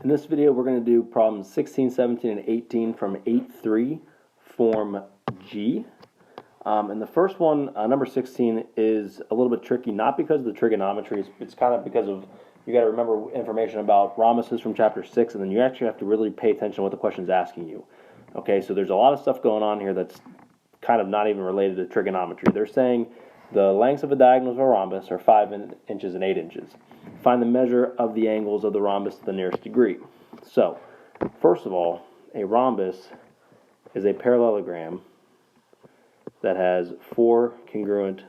In this video, we're going to do problems 16, 17, and 18 from 8.3, Form G. And the first one, number 16, is a little bit tricky, not because of the trigonometry, it's kind of because of, you got to remember information about rhombuses from chapter 6, and then you actually have to really pay attention to what the question's asking you. Okay, so there's a lot of stuff going on here that's kind of not even related to trigonometry. They're saying the lengths of a diagonal of a rhombus are 5 inches and 8 inches. Find the measure of the angles of the rhombus to the nearest degree. So, first of all, a rhombus is a parallelogram that has 4 congruent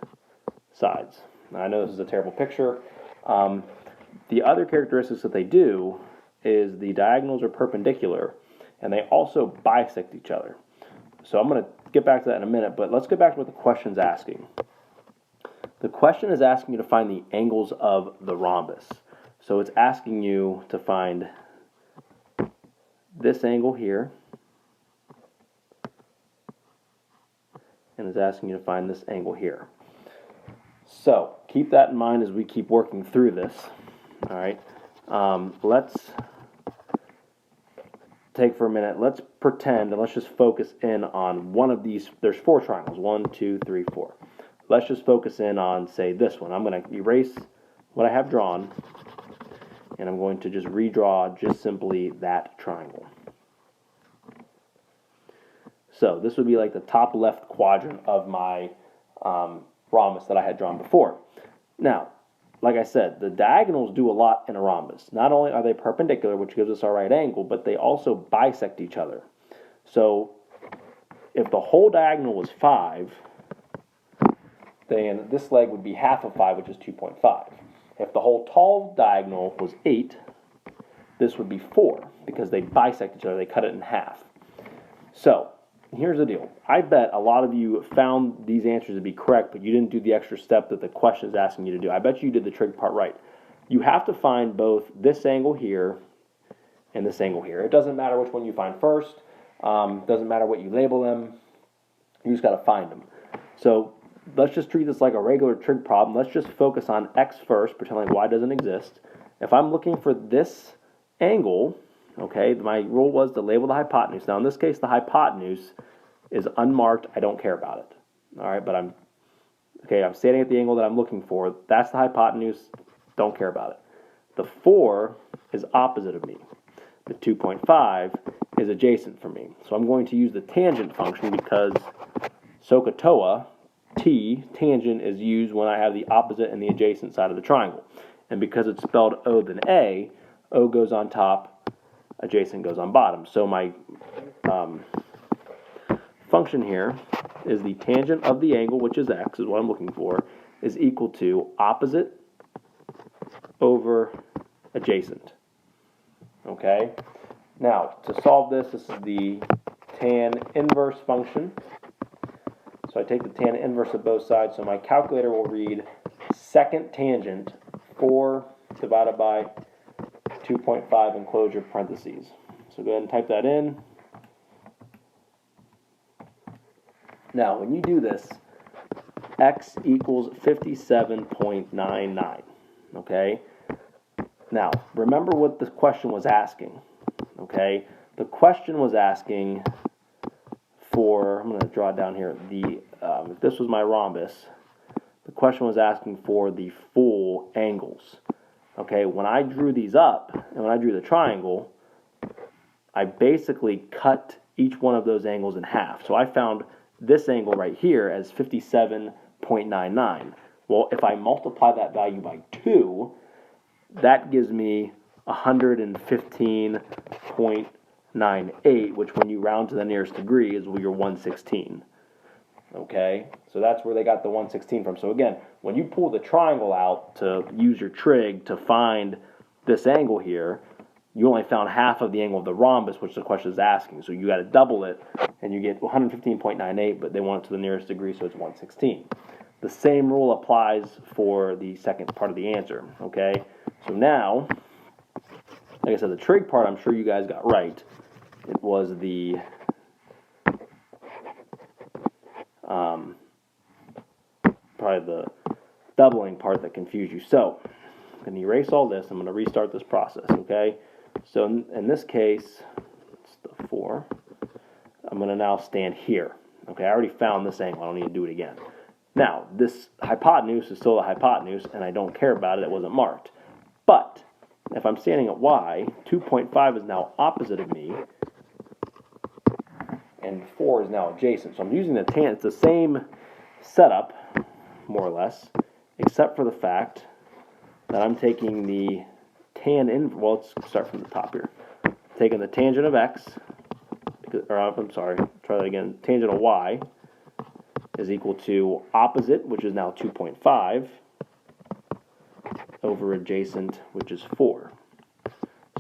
sides. Now, I know this is a terrible picture. The other characteristics that they do is the diagonals are perpendicular, and they also bisect each other. So I'm going to get back to that in a minute, but let's get back to what the question's asking. The question is asking you to find the angles of the rhombus. So it's asking you to find this angle here, and it's asking you to find this angle here. So keep that in mind as we keep working through this. All right, let's take for a minute. Let's pretend and let's just focus in on one of these. There's 4 triangles. 1, 2, 3, 4. Let's just focus in on, say, this one. I'm going to erase what I have drawn, and I'm going to just redraw just simply that triangle. So this would be like the top left quadrant of my rhombus that I had drawn before. Now, like I said, the diagonals do a lot in a rhombus. Not only are they perpendicular, which gives us our right angle, but they also bisect each other. So if the whole diagonal was 5, then this leg would be half of 5, which is 2.5. If the whole tall diagonal was 8, this would be 4, because they bisect each other, they cut it in half. So, here's the deal. I bet a lot of you found these answers to be correct, but you didn't do the extra step that the question is asking you to do. I bet you did the trig part right. You have to find both this angle here and this angle here. It doesn't matter which one you find first. Doesn't matter what you label them. You just got to find them. So, let's just treat this like a regular trig problem. Let's just focus on x first, pretend like y doesn't exist. If I'm looking for this angle, okay, my rule was to label the hypotenuse. Now, in this case, the hypotenuse is unmarked. I don't care about it. All right, but I'm standing at the angle that I'm looking for. That's the hypotenuse. Don't care about it. The 4 is opposite of me. The 2.5 is adjacent from me. So I'm going to use the tangent function because SOHCAHTOA, T, tangent, is used when I have the opposite and the adjacent side of the triangle. And because it's spelled O then A, O goes on top, adjacent goes on bottom. So my function here is the tangent of the angle, which is x, is what I'm looking for, is equal to opposite over adjacent. Okay? Now, to solve this, this is the tan inverse function. So I take the tan inverse of both sides, so my calculator will read second tangent 4 divided by 2.5 and close your parentheses. So go ahead and type that in. Now, when you do this, x equals 57.99, okay? Now, remember what the question was asking, okay? The question was asking for, I'm going to draw it down here, if this was my rhombus, the question was asking for the full angles. Okay, when I drew these up, and when I drew the triangle, I basically cut each one of those angles in half. So I found this angle right here as 57.99. Well, if I multiply that value by 2, that gives me 115.98, which when you round to the nearest degree is your 116. Okay, so that's where they got the 116 from. So again, when you pull the triangle out to use your trig to find this angle here, you only found half of the angle of the rhombus, which the question is asking. So you got to double it, and you get 115.98, but they want it to the nearest degree, so it's 116. The same rule applies for the second part of the answer. Okay, so now, like I said, the trig part I'm sure you guys got right. It was the probably the doubling part that confused you. So I'm going to erase all this. I'm going to restart this process, okay? So in this case, it's the 4. I'm going to now stand here. Okay, I already found this angle. I don't need to do it again. Now, this hypotenuse is still a hypotenuse, and I don't care about it. It wasn't marked. But if I'm standing at y, 2.5 is now opposite of me, and 4 is now adjacent. So I'm using the tan. It's the same setup, more or less, except for the fact that I'm taking the tan in. Well, let's start from the top here. Taking the tangent of x, or I'm sorry, try that again. Tangent of y is equal to opposite, which is now 2.5, over adjacent, which is 4.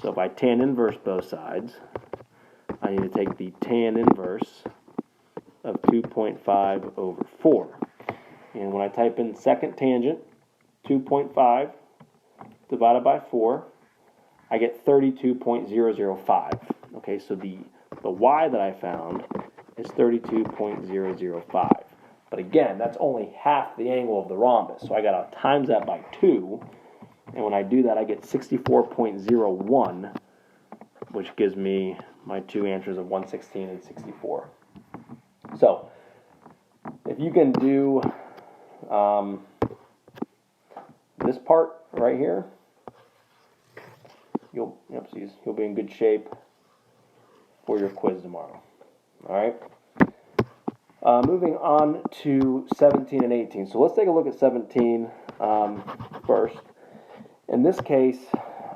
So if I tan inverse both sides, I need to take the tan inverse of 2.5 over 4. And when I type in second tangent, 2.5 divided by 4, I get 32.005. Okay, so the y that I found is 32.005. But again, that's only half the angle of the rhombus. So I got to times that by 2. And when I do that, I get 64.01, which gives me my two answers of 116 and 64. So if you can do this part right here, you'll be in good shape for your quiz tomorrow. All right. Moving on to 17 and 18. So let's take a look at 17 first. In this case,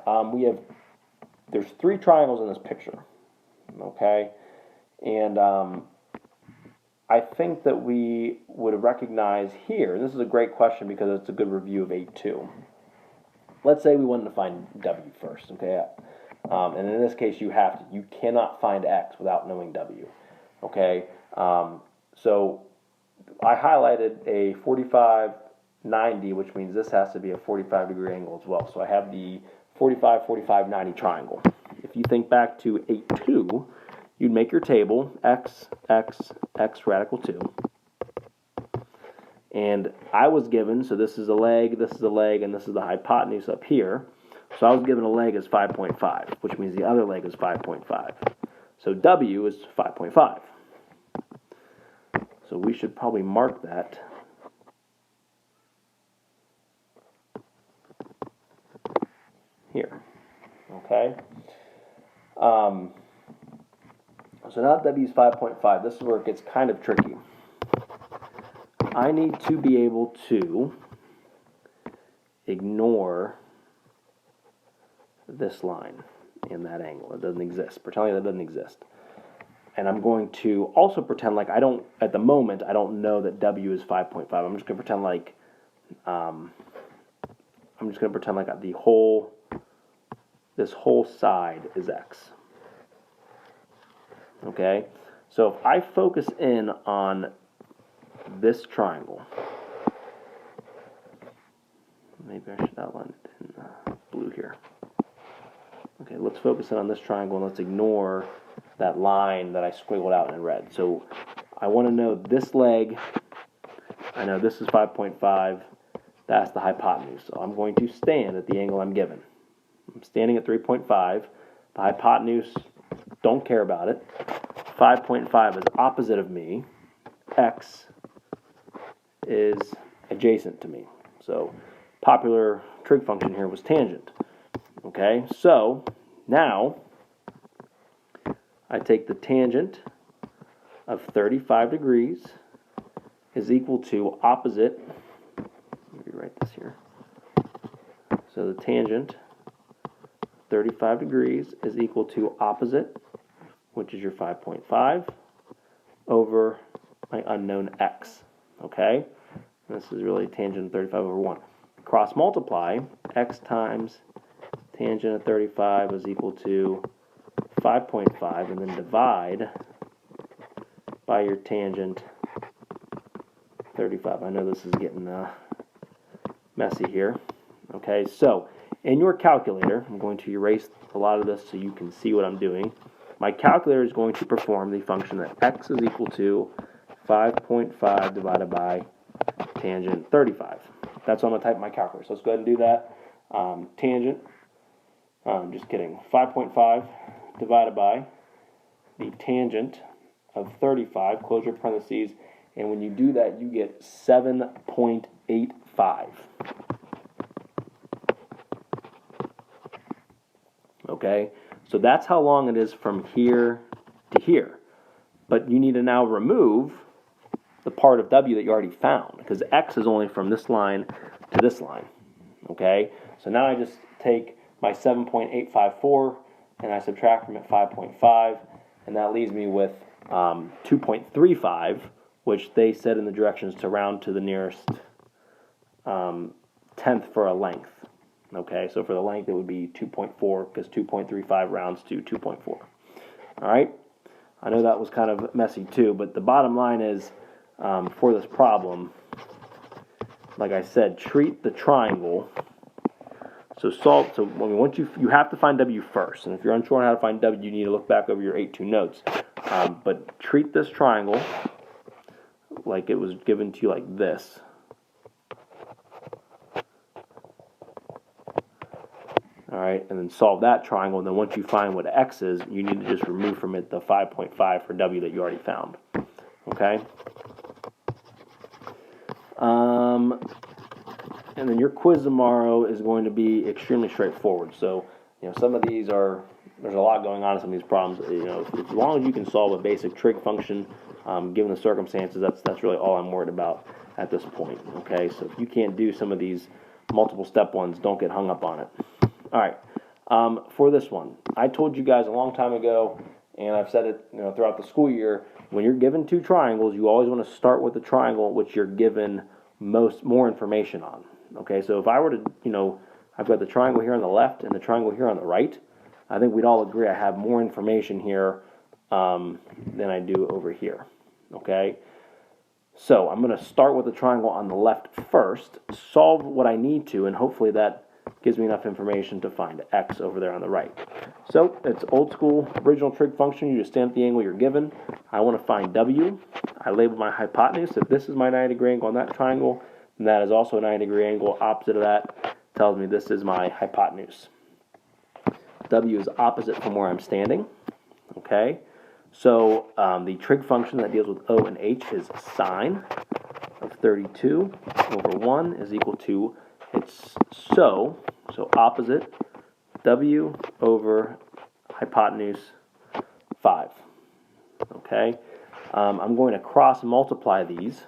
there's 3 triangles in this picture. Okay, and I think that we would recognize here. This is a great question because it's a good review of 8-2. Let's say we wanted to find W first. Okay, and in this case, you cannot find X without knowing W. Okay. So I highlighted a 45-90, which means this has to be a 45-degree angle as well. So I have the 45-45-90 triangle. If you think back to 8-2, you'd make your table x, x, x radical 2. And I was given, so this is a leg, this is a leg, and this is the hypotenuse up here. So I was given a leg as 5.5, which means the other leg is 5.5. So W is 5.5. So we should probably mark that here. Okay. So now W is 5.5. This is where it gets kind of tricky. I need to be able to ignore this line in that angle. It doesn't exist. Pretend like that doesn't exist. And I'm going to also pretend like at the moment, I don't know that W is 5.5. I'm just going to pretend like, this whole side is X. Okay? So if I focus in on this triangle, maybe I should outline it in blue here. Okay, let's focus in on this triangle and let's ignore that line that I squiggled out in red. So I want to know this leg. I know this is 5.5. That's the hypotenuse. So I'm going to stand at the angle I'm given. I'm standing at 3.5. The hypotenuse, don't care about it. 5.5 is opposite of me. X is adjacent to me. So popular trig function here was tangent. Okay, so now I take the tangent of 35 degrees is equal to opposite. Let me rewrite this here. So the tangent 35 degrees is equal to opposite, which is your 5.5, over my unknown x. Okay? And this is really tangent 35 over 1. Cross multiply, x times tangent of 35 is equal to 5.5, and then divide by your tangent 35. I know this is getting messy here. Okay, so in your calculator, I'm going to erase a lot of this so you can see what I'm doing. My calculator is going to perform the function that x is equal to 5.5 divided by tangent 35. That's what I'm going to type in my calculator. So let's go ahead and do that. Tangent Just kidding. 5.5 divided by the tangent of 35, close your parentheses, and when you do that, you get 7.85. Okay, so that's how long it is from here to here. But you need to now remove the part of W that you already found, because X is only from this line to this line. Okay, so now I just take my 7.854 and I subtract from it 5.5, and that leaves me with 2.35, which they said in the directions to round to the nearest tenth for a length. Okay, so for the length it would be 2.4, because 2.35 rounds to 2.4. All right, I know that was kind of messy too, but the bottom line is, for this problem, like I said, treat the triangle. So once you have to find W first, and if you're unsure on how to find W, you need to look back over your 8-2 notes. But treat this triangle like it was given to you like this. All right, and then solve that triangle, and then once you find what X is, you need to just remove from it the 5.5 for W that you already found. Okay? And then your quiz tomorrow is going to be extremely straightforward. So, some of these there's a lot going on in some of these problems. As long as you can solve a basic trig function, given the circumstances, that's really all I'm worried about at this point. Okay, so if you can't do some of these multiple step ones, don't get hung up on it. All right, for this one, I told you guys a long time ago, and I've said it throughout the school year, when you're given two triangles, you always want to start with the triangle which you're given more information on. Okay, so if I were to, I've got the triangle here on the left and the triangle here on the right, I think we'd all agree I have more information here than I do over here. Okay, so I'm going to start with the triangle on the left first, solve what I need to, and hopefully that gives me enough information to find X over there on the right. So it's old school original trig function. You just stand at the angle you're given. I want to find W. I label my hypotenuse. If this is my 90-degree angle on that triangle, then that is also a 90-degree angle. Opposite of that tells me this is my hypotenuse. W is opposite from where I'm standing. Okay, so the trig function that deals with O and H is sine of 32 over 1 is equal to, so opposite W over hypotenuse 5. Okay, I'm going to cross multiply these.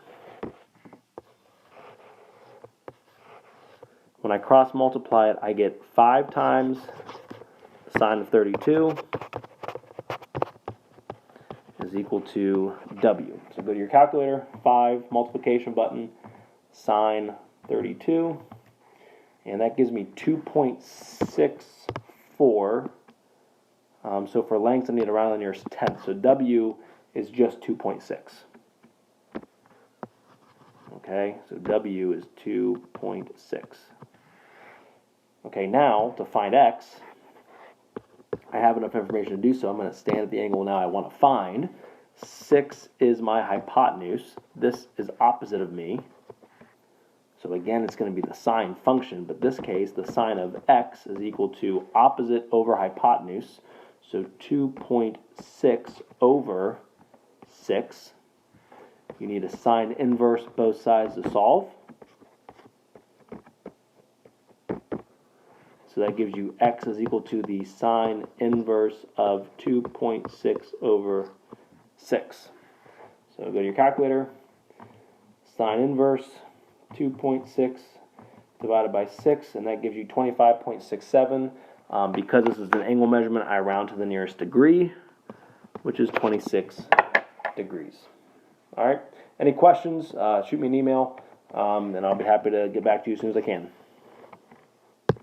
When I cross multiply it, I get 5 times sine of 32 is equal to W. So go to your calculator, 5, multiplication button, sine 32, and that gives me 2.64. So for length, I need to round to the nearest tenth. So W is just 2.6. Okay, so W is 2.6. Okay, now to find X, I have enough information to do so. I'm going to stand at the angle now I want to find. 6 is my hypotenuse. This is opposite of me. So again, it's going to be the sine function, but in this case, the sine of X is equal to opposite over hypotenuse. So 2.6 over 6. You need a sine inverse both sides to solve. So that gives you X is equal to the sine inverse of 2.6 over 6. So go to your calculator. Sine inverse 2.6 divided by 6, and that gives you 25.67. Because this is an angle measurement, I round to the nearest degree, which is 26 degrees. All right. Any questions? Shoot me an email, and I'll be happy to get back to you as soon as I can.